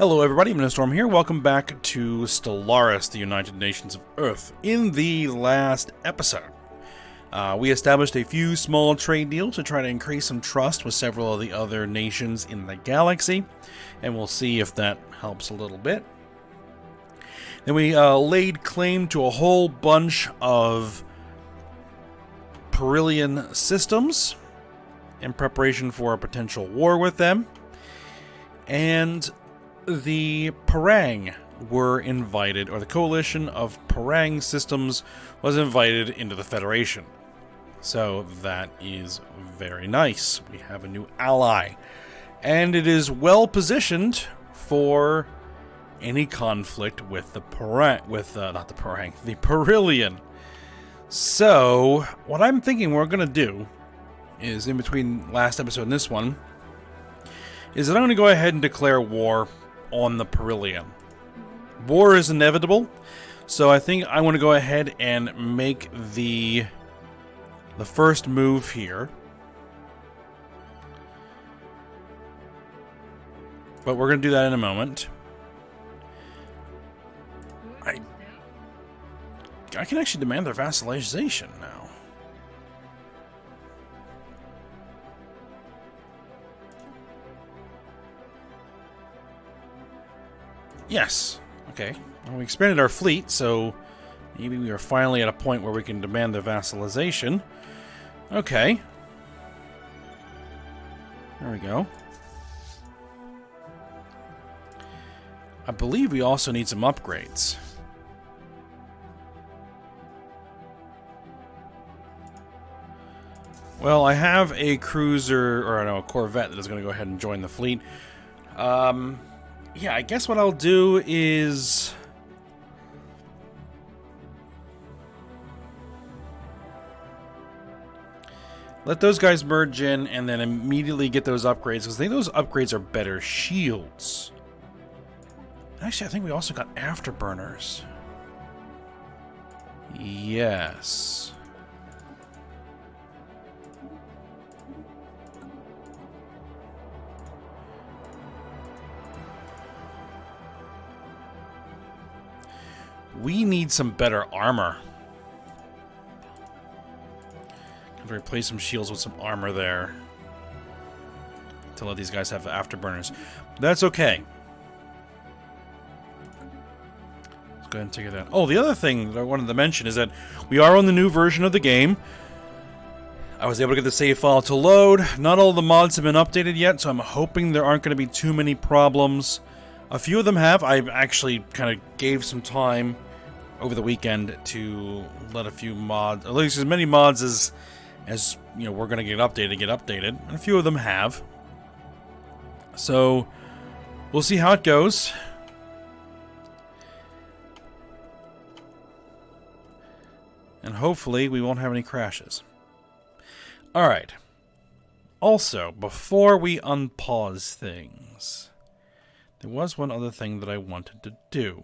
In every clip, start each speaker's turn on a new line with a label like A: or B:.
A: Hello everybody, I'm Storm here. Welcome back to Stellaris, the United Nations of Earth. In the last episode, we established a few small trade deals to try to increase some trust with several of the other nations in the galaxy, and we'll see if that helps a little bit. Then we laid claim to a whole bunch of Perillian systems in preparation for a potential war with them, and the Parang were invited, or the coalition of Parang systems was invited into the Federation. So that is very nice. We have a new ally. And it is well positioned for any conflict with the the Perillian. So, what I'm thinking we're going to do is, in between last episode and this one, is that I'm going to go ahead and declare war on the Perillian. War is inevitable, so I think I want to go ahead and make the first move here. But we're going to do that in a moment. I can actually demand their vassalization now. Yes. Okay. Well, we expanded our fleet, so maybe we are finally at a point where we can demand the vassalization. Okay. There we go. I believe we also need some upgrades. Well, I have a cruiser, or no, a corvette that is going to go ahead and join the fleet. Yeah, I guess what I'll do is let those guys merge in and then immediately get those upgrades, because I think those upgrades are better shields. Actually, I think we also got afterburners. Yes. We need some better armor. Have to replace some shields with some armor there to let these guys have afterburners. That's okay. Let's go ahead and take that. Oh, the other thing that I wanted to mention is that we are on the new version of the game. I was able to get the save file to load. Not all the mods have been updated yet, so I'm hoping there aren't going to be too many problems. A few of them have. I actually kind of gave some time over the weekend to let a few mods, at least as many mods as you know, we're going to get updated, and a few of them have. So we'll see how it goes. And hopefully we won't have any crashes. Alright. Also, before we unpause things, there was one other thing that I wanted to do.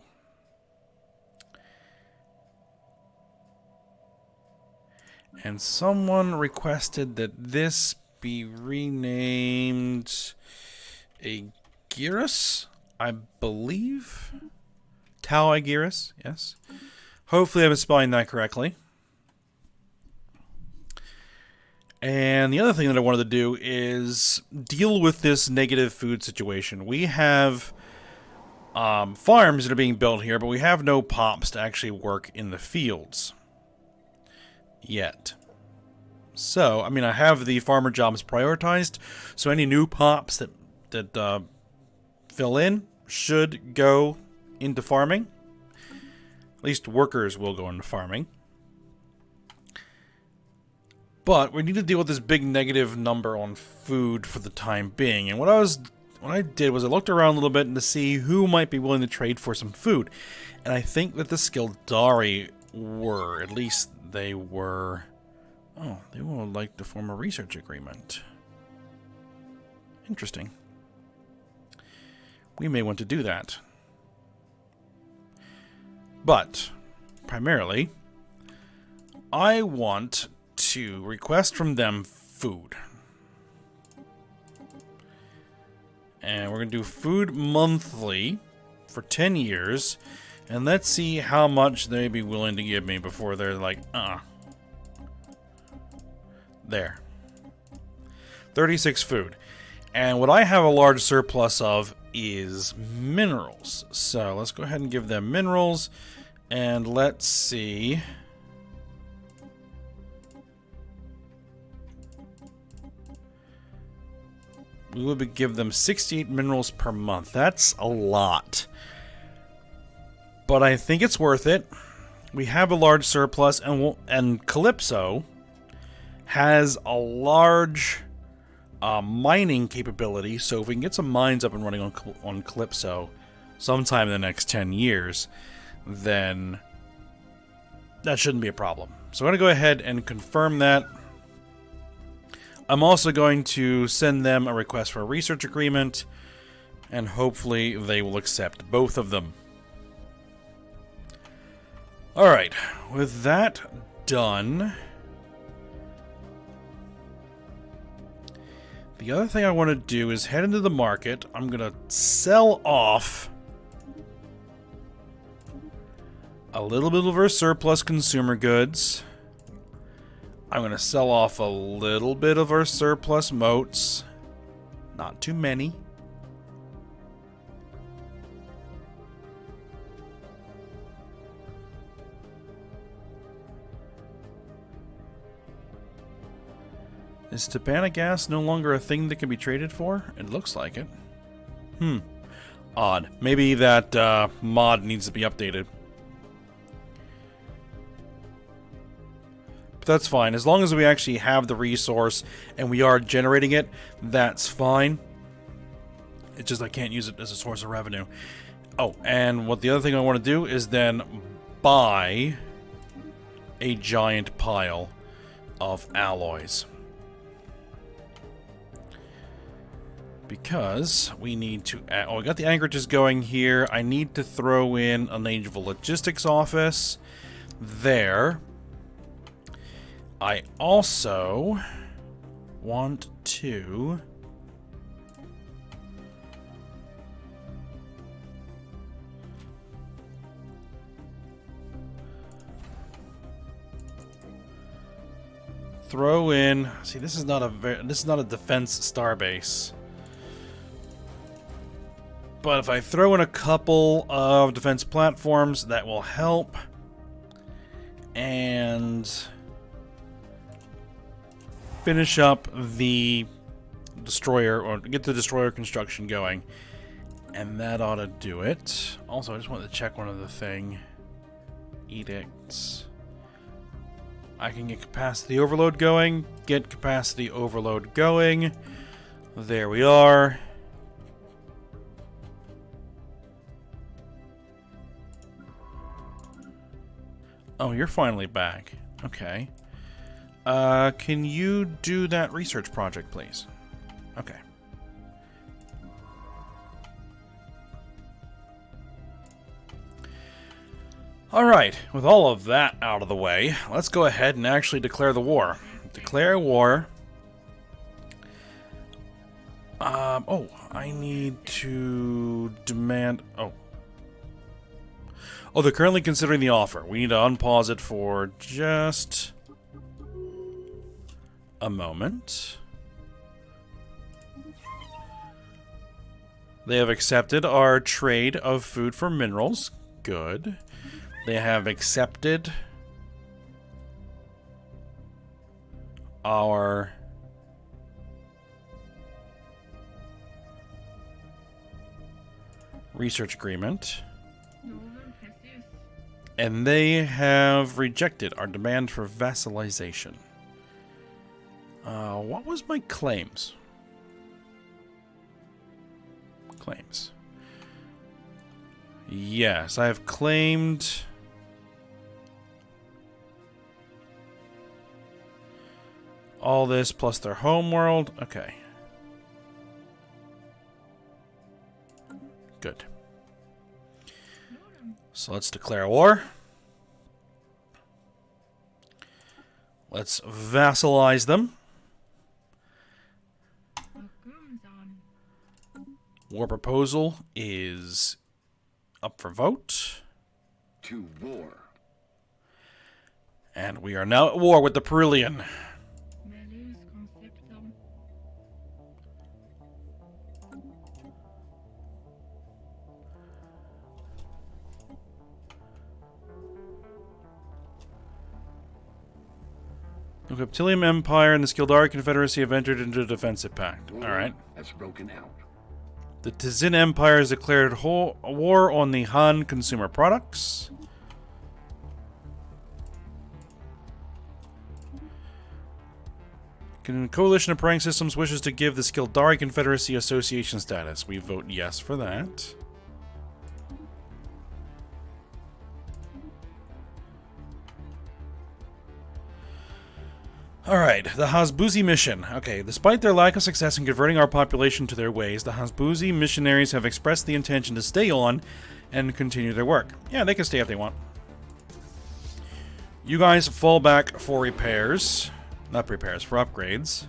A: And someone requested that this be renamed Aegirus, I believe. Tau Aegirus, yes. Hopefully I'm spelling that correctly. And the other thing that I wanted to do is deal with this negative food situation. We have farms that are being built here, but we have no pops to actually work in the fields yet. So, I mean, I have the farmer jobs prioritized, so any new pops that fill in should go into farming. At least workers will go into farming. But we need to deal with this big negative number on food for the time being. And what I did was I looked around a little bit to see who might be willing to trade for some food. And I think that the Skildari were, at least they were. Oh, they would like to form a research agreement. Interesting. We may want to do that. But, primarily, I want to request from them food. And we're going to do food monthly for 10 years. And let's see how much they'd be willing to give me before they're like, There. 36 food. And what I have a large surplus of is minerals. So let's go ahead and give them minerals. And let's see. We would give them 68 minerals per month. That's a lot. But I think it's worth it. We have a large surplus, and Calypso has a large mining capability. So if we can get some mines up and running on Calypso sometime in the next 10 years, then that shouldn't be a problem. So I'm going to go ahead and confirm that. I'm also going to send them a request for a research agreement, and hopefully they will accept both of them. Alright, with that done, the other thing I want to do is head into the market. I'm going to sell off a little bit of our surplus consumer goods. I'm going to sell off a little bit of our surplus moats. Not too many. Is Tabana gas no longer a thing that can be traded for? It looks like it. Odd. Maybe that mod needs to be updated. That's fine. As long as we actually have the resource and we are generating it, that's fine. It's just I can't use it as a source of revenue. Oh, and what the other thing I want to do is then buy a giant pile of alloys. Because we need to... we got the anchorages going here. I need to throw in a naval logistics office there. I also want to throw in. See, this is not a defense starbase. But if I throw in a couple of defense platforms, that will help. And finish up the destroyer, or get the destroyer construction going. And that ought to do it. Also, I just wanted to check one other thing. Edicts. I can get capacity overload going. Get capacity overload going. There we are. Oh, you're finally back. Okay. Can you do that research project, please? Okay. Alright, with all of that out of the way, let's go ahead and actually declare the war. Declare war. Oh, I need to demand... Oh, they're currently considering the offer. We need to unpause it for just a moment. They have accepted our trade of food for minerals. Good. They have accepted our research agreement. And they have rejected our demand for vassalization. What was my claims? Claims. Yes, I have claimed... all this plus their homeworld. Okay. Good. So let's declare war. Let's vassalize them. War proposal is up for vote.
B: To war.
A: And we are now at war with the Perillian. The Reptilian Empire and the Skildari Confederacy have entered into a defensive pact. Alright.
B: Has broken out.
A: The Tzin Empire has declared war on the Han consumer products. Coalition of Praying Systems wishes to give the Skildari Confederacy association status. We vote yes for that. Alright, the Hasbuzi mission. Okay, despite their lack of success in converting our population to their ways, the Hasbuzi missionaries have expressed the intention to stay on and continue their work. Yeah, they can stay if they want. You guys fall back for repairs. Not repairs, for upgrades.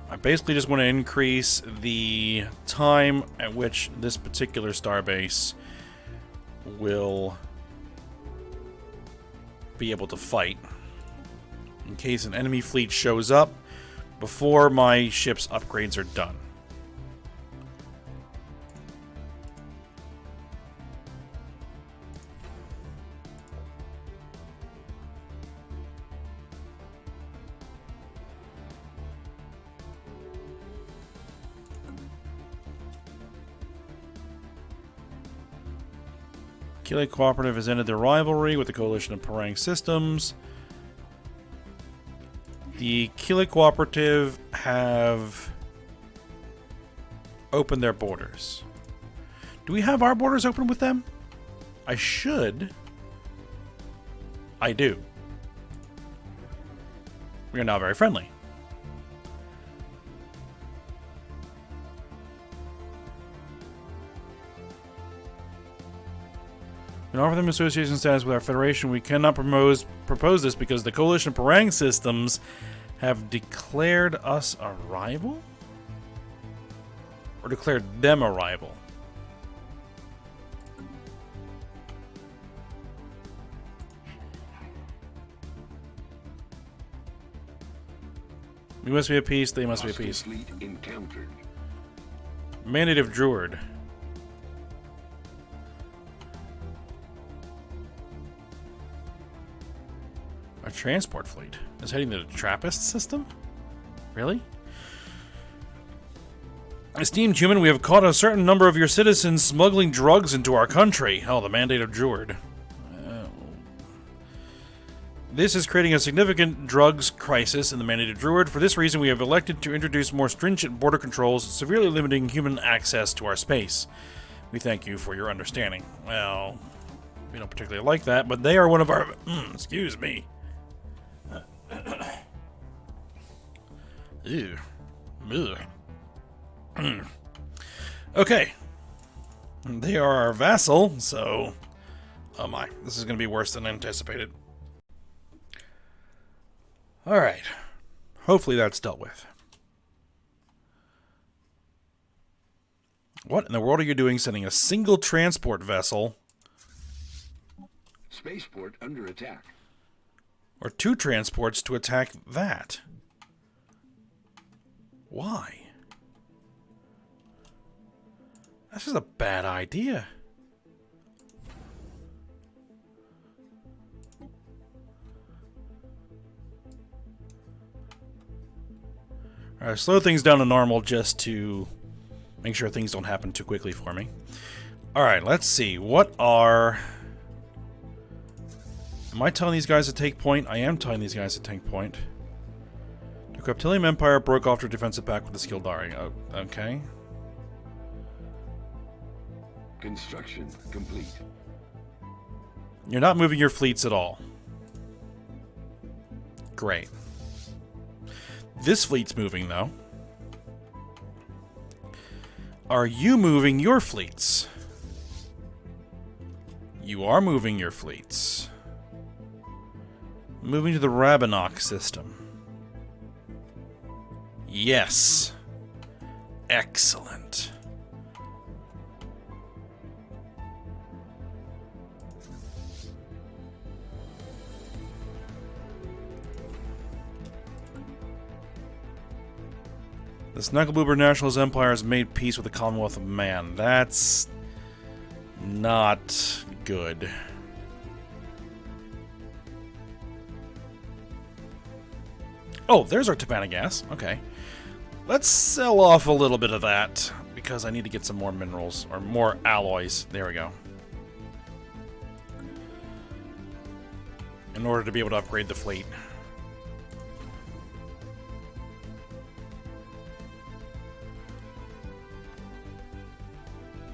A: I basically just want to increase the time at which this particular starbase will be able to fight, in case an enemy fleet shows up before my ship's upgrades are done. Guilli Cooperative has ended their rivalry with the Coalition of Parang Systems. The Guilli Cooperative have opened their borders. Do we have our borders open with them? I should. I do. We are now very friendly. And offer them association status with our federation. We cannot propose this because the Coalition of Parang Systems have declared us a rival? Or declared them a rival? We must be at peace, they must be at peace. Mandate of Druid. Our transport fleet is heading to the Trappist system? Really? Esteemed human, we have caught a certain number of your citizens smuggling drugs into our country. Oh, the Mandate of Druid. This is creating a significant drugs crisis in the Mandate of Druid. For this reason, we have elected to introduce more stringent border controls, severely limiting human access to our space. We thank you for your understanding. Well, we don't particularly like that, but they are one of our... excuse me. Ew. Okay. They are our vassal, so... Oh my, this is going to be worse than anticipated. Alright. Hopefully that's dealt with. What in the world are you doing sending a single transport vessel?
B: Spaceport under attack.
A: Or two transports to attack that? Why? That's just a bad idea. Alright, slow things down to normal just to make sure things don't happen too quickly for me. Alright, let's see. What are... Am I telling these guys to take point? I am telling these guys to take point. The Reptilian Empire broke off their defensive pact with the Skildari. Oh, okay.
B: Construction complete.
A: You're not moving your fleets at all. Great. This fleet's moving, though. Are you moving your fleets? You are moving your fleets. Moving to the Rabinock system. Yes. Excellent. The Snugglebloober Nationalist Empire has made peace with the Commonwealth of Man. That's not good. Oh, there's our Tabana gas. Okay. Let's sell off a little bit of that, because I need to get some more minerals, or more alloys. There we go. In order to be able to upgrade the fleet.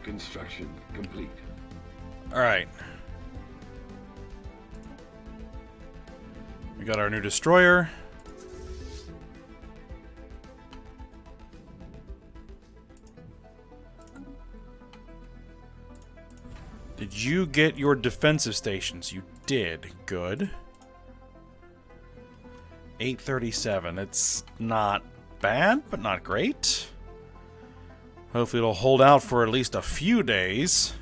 B: Construction complete.
A: Alright. We got our new destroyer. Did you get your defensive stations? You did. Good. 837. It's not bad, but not great. Hopefully it'll hold out for at least a few days.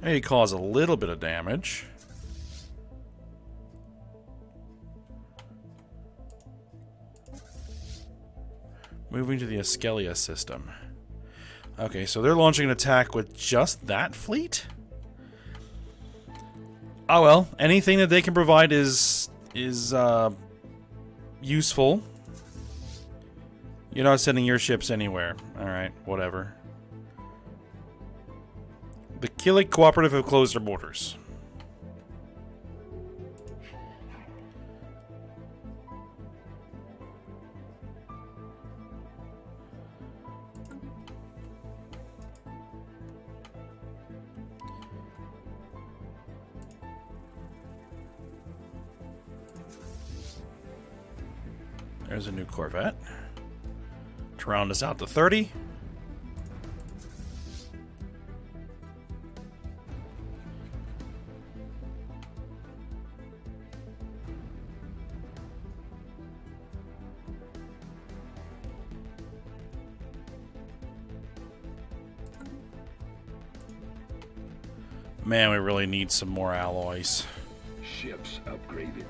A: Maybe cause a little bit of damage. Moving to the Askelia system. Okay, so they're launching an attack with just that fleet? Oh well, anything that they can provide is useful. You're not sending your ships anywhere. Alright, whatever. The Guilli Cooperative have closed their borders. There's a new Corvette. To round us out to 30. Man, we really need some more alloys.
B: Ships upgraded.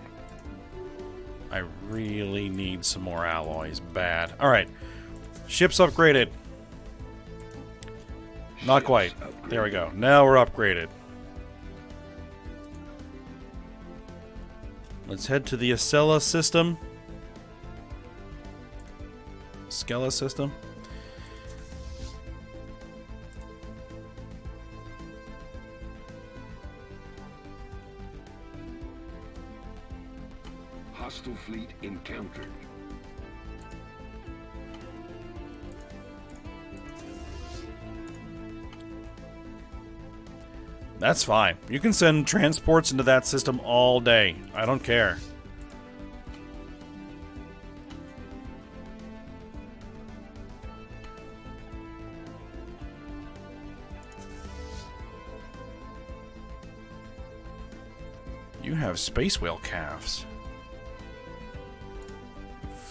A: I really need some more alloys. Bad. Alright. Ships upgraded. Not
B: Ships
A: quite.
B: upgraded.
A: There we go. Now we're upgraded. Let's head to the Acela system. Skella system.
B: Hostile fleet encountered.
A: That's fine. You can send transports into that system all day. I don't care. You have space whale calves.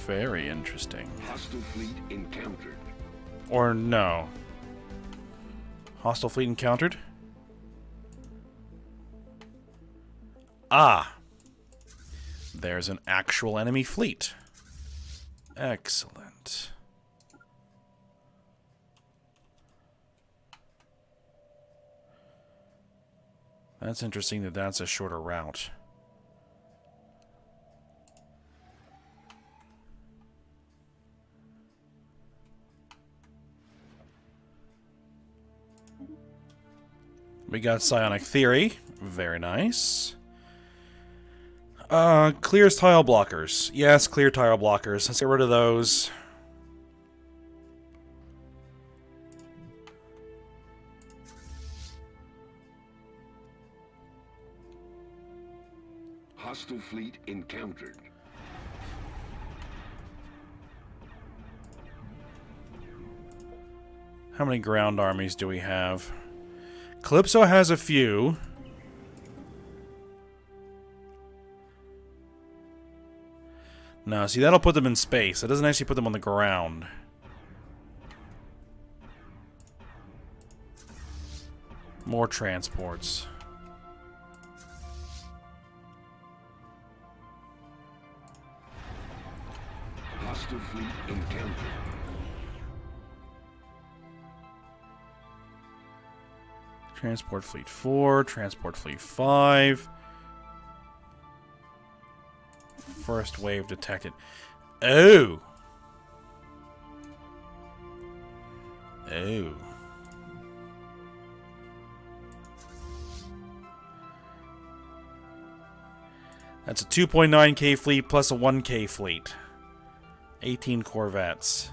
A: Very interesting.
B: Hostile fleet encountered.
A: Or no. Hostile fleet encountered? Ah. There's an actual enemy fleet. Excellent. That's interesting that that's a shorter route. We got psionic theory. Very nice. Clears tile blockers. Yes, clear tile blockers. Let's get rid of those.
B: Hostile fleet encountered.
A: How many ground armies do we have? Calypso has a few. No, see, that'll put them in space. It doesn't actually put them on the ground. More transports.
B: Hostile fleet encountered.
A: Transport Fleet 4, Transport Fleet 5. First wave detected. Oh! Oh. That's a 2.9k fleet plus a 1k fleet. 18 corvettes.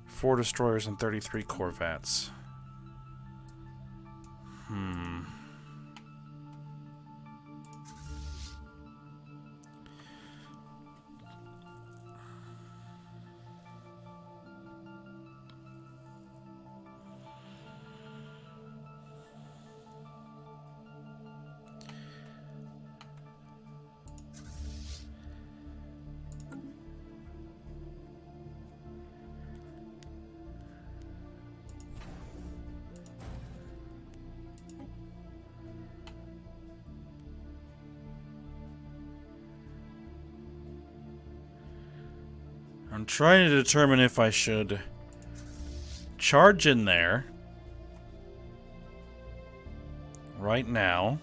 A: Four destroyers and 33 corvettes. I'm trying to determine if I should charge in there right now.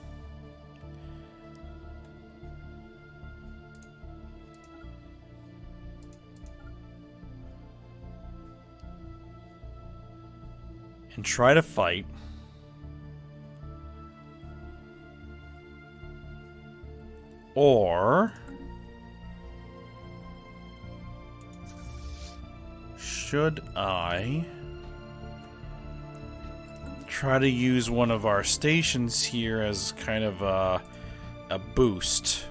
A: And try to fight. Or should I try to use one of our stations here as kind of a boost?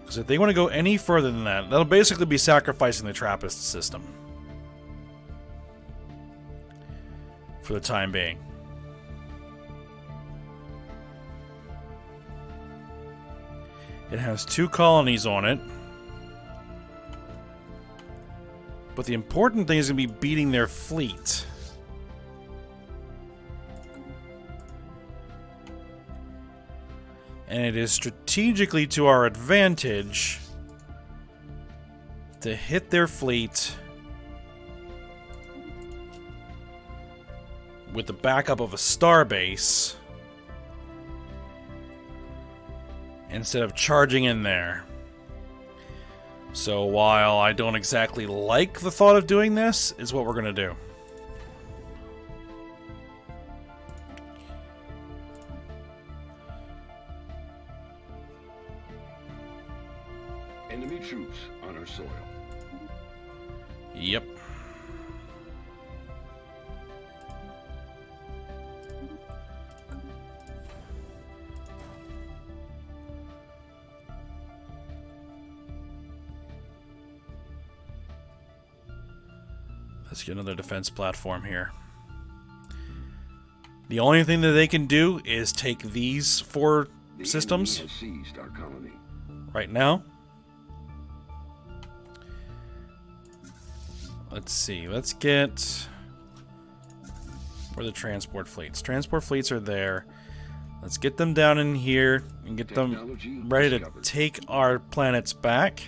A: Because if they want to go any further than that, that'll basically be sacrificing the Trappist system. For the time being. It has 2 colonies on it. But the important thing is going to be beating their fleet. And it is strategically to our advantage to hit their fleet with the backup of a starbase instead of charging in there. So while I don't exactly like the thought of doing this, is what we're going to do.
B: Enemy troops on our soil.
A: Yep. Let's get another defense platform here. The only thing that they can do is take these 4 systems
B: has seized our colony.
A: right now. Let's see. Let's get... Where are the transport fleets? Transport fleets are there. Let's get them down in here and get them ready to take our planets back.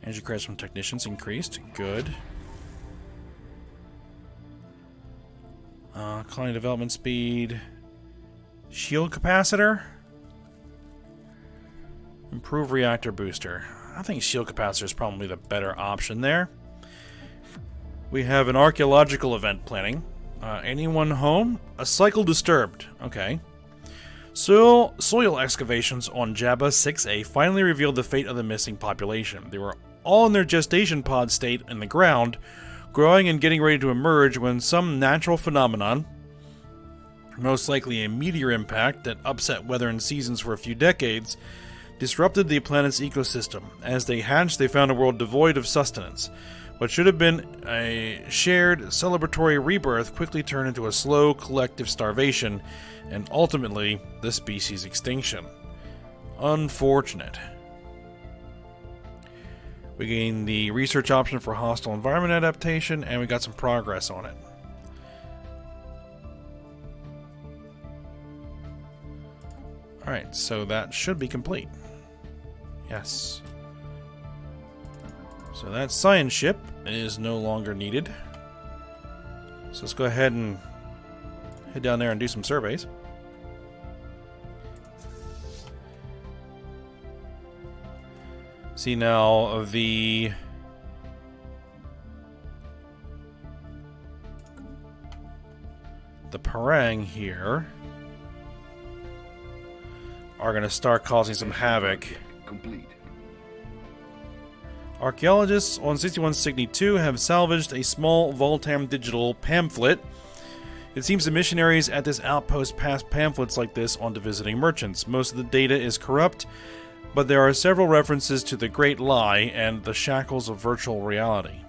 A: Energy credits from technicians increased. Good. Colony development speed. Shield capacitor. Improve reactor booster. I think shield capacitor is probably the better option there. We have an archaeological event planning. Anyone home? A cycle disturbed. Okay. Soil excavations on Jabba 6A finally revealed the fate of the missing population. They were all in their gestation pod state in the ground, growing and getting ready to emerge when some natural phenomenon, most likely a meteor impact that upset weather and seasons for a few decades, disrupted the planet's ecosystem. As they hatched, they found a world devoid of sustenance. What should have been a shared, celebratory rebirth quickly turned into a slow, collective starvation, and ultimately, the species' extinction. Unfortunate. We gained the research option for hostile environment adaptation, and we got some progress on it. Alright, so that should be complete. Yes. So that science ship is no longer needed. So let's go ahead and head down there and do some surveys. See now the Parang here are going to start causing some havoc.
B: Complete.
A: Archaeologists on 61 Cygni 2 have salvaged a small Voltam digital pamphlet. It seems the missionaries at this outpost pass pamphlets like this on to visiting merchants. Most of the data is corrupt, but there are several references to the Great Lie and the shackles of virtual reality.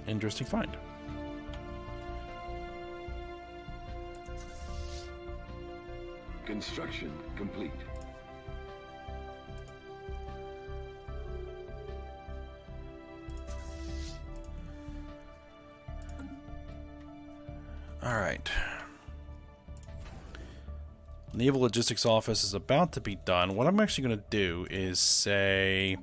A: Interesting find.
B: Construction complete.
A: Alright. Naval Logistics Office is about to be done. What I'm actually going to do is say,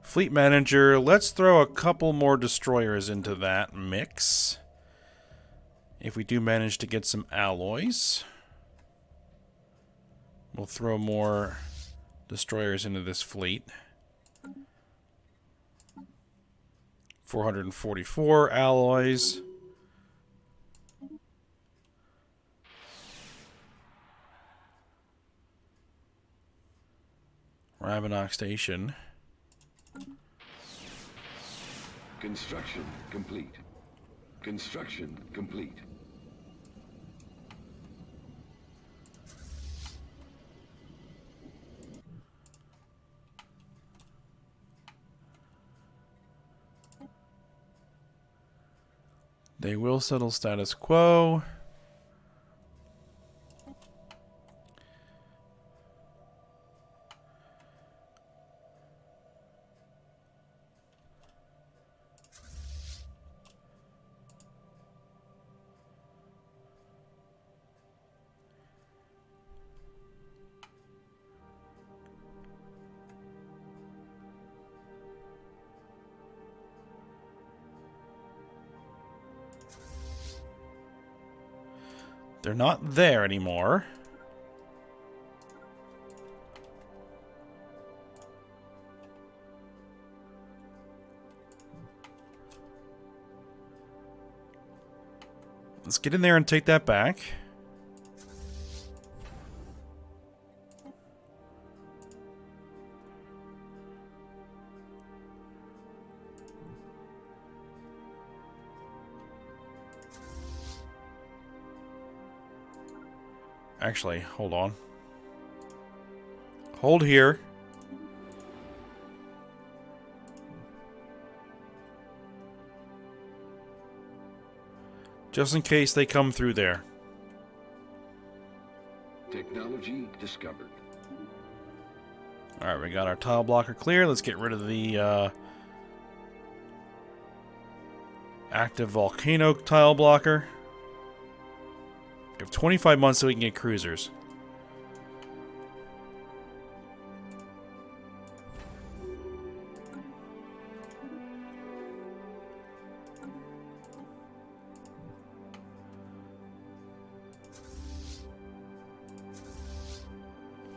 A: Fleet Manager, let's throw a couple more destroyers into that mix. If we do manage to get some alloys, we'll throw more destroyers into this fleet. 444 alloys. Ravenok Station.
B: Construction complete. Construction complete.
A: They will settle status quo. They're not there anymore. Let's get in there and take that back. Actually, hold on. Hold here. Just in case they come through there.
B: Technology discovered.
A: Alright, we got our tile blocker clear. Let's get rid of the active volcano tile blocker. We have 25 months so we can get cruisers.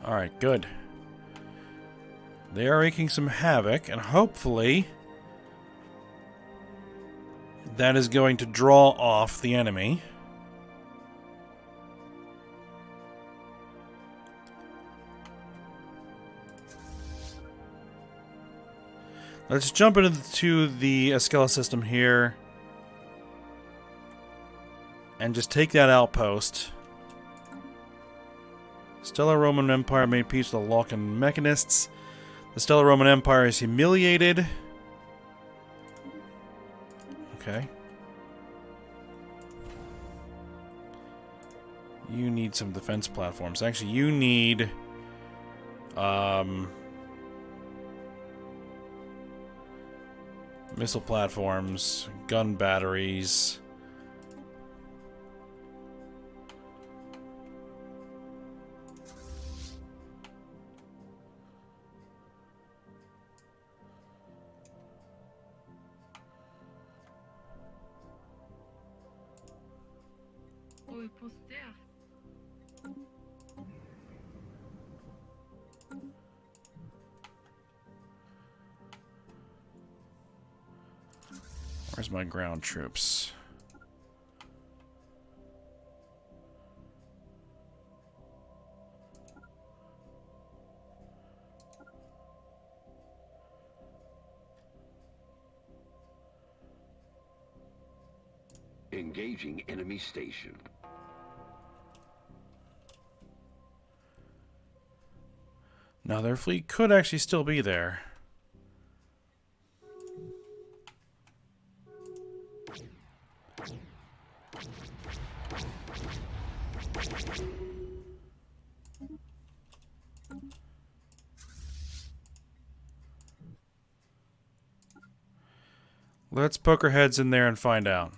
A: Alright, good. They are wreaking some havoc, and hopefully that is going to draw off the enemy. Let's jump into the Escala system here and just take that outpost. Stellar Roman Empire made peace with the Loccan Mechanists. The Stellar Roman Empire is humiliated. Okay. You need some defense platforms. Actually, you need... missile platforms, gun batteries... Where's my ground troops?
B: Engaging enemy station.
A: Now, their fleet could actually still be there. Let's poke our heads in there and find out.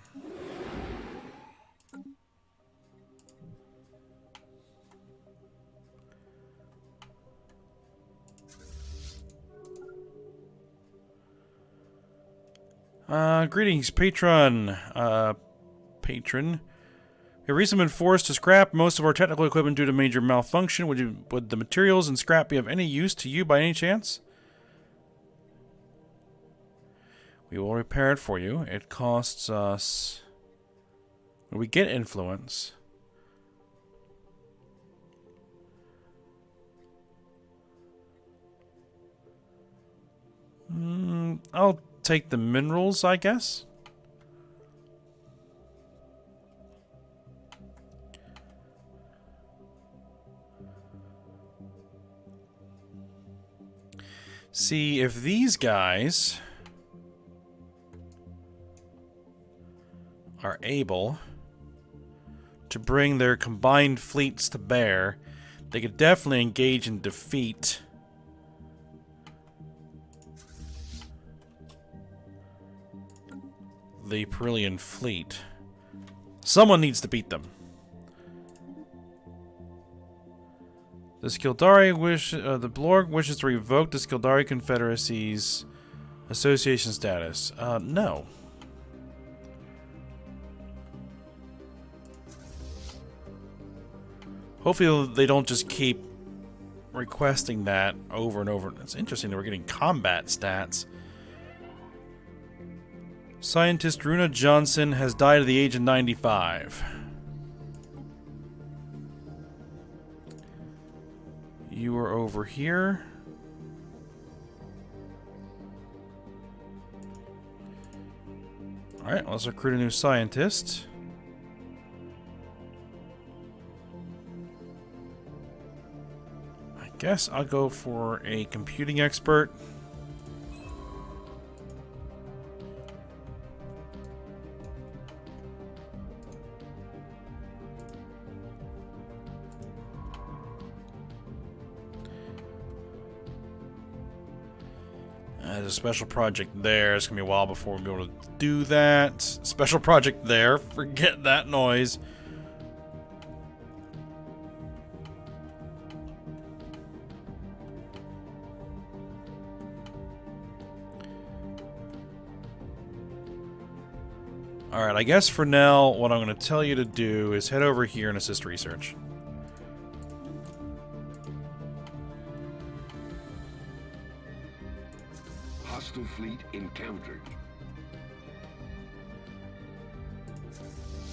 A: Greetings, patron. Patron. We have recently been forced to scrap most of our technical equipment due to major malfunction. Would the materials and scrap be of any use to you by any chance? We will repair it for you. It costs us... We get influence. I'll take the minerals, I guess. See if these guys are able to bring their combined fleets to bear. They could definitely engage and defeat the Perillian fleet. Someone needs to beat them. The the Blorg wishes to revoke the Skildari Confederacy's association status. No. Hopefully they don't just keep requesting that over and over. It's interesting that we're getting combat stats. Scientist Runa Johnson has died at the age of 95. You are over here. Alright, let's recruit a new scientist. I guess I'll go for a computing expert. There's a special project there. It's gonna be a while before we'll be able to do that. Special project there. Forget that noise. Alright, I guess for now, what I'm going to tell you to do is head over here and assist research.
B: Hostile fleet encountered.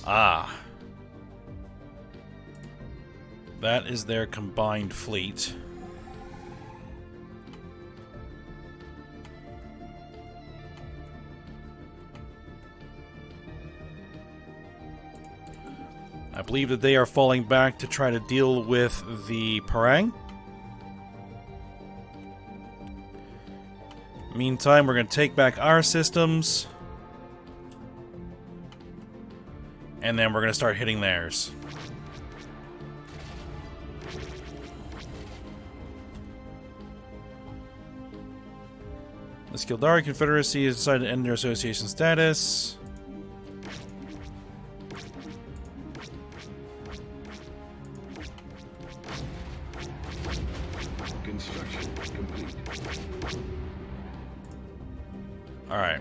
A: Ah. That is their combined fleet. I believe that they are falling back to try to deal with the Parang. Meantime, we're going to take back our systems. And then we're going to start hitting theirs. The Skildari Confederacy has decided to end their association status.
B: Construction complete.
A: Alright.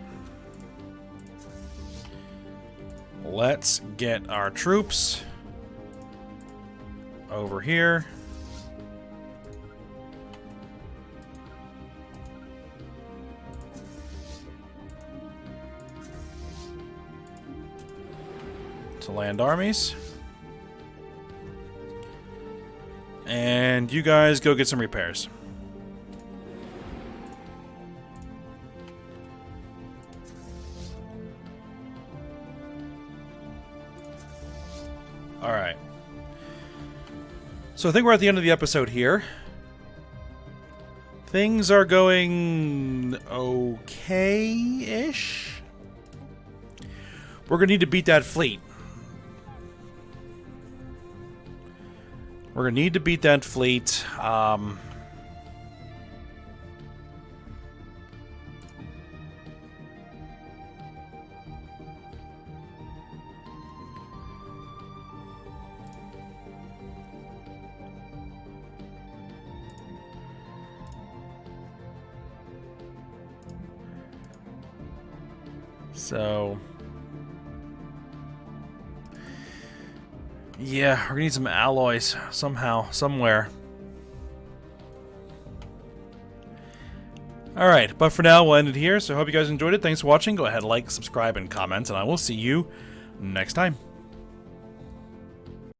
A: Let's get our troops over here. To land armies. And you guys go get some repairs. Alright. So I think we're at the end of the episode here. Things are going okay-ish. We're going to need to beat that fleet. We're going to need to beat that fleet. So... yeah, we're gonna need some alloys somehow, somewhere. Alright, but for now, we'll end it here. So I hope you guys enjoyed it. Thanks for watching. Go ahead, like, subscribe, and comment, and I will see you next time.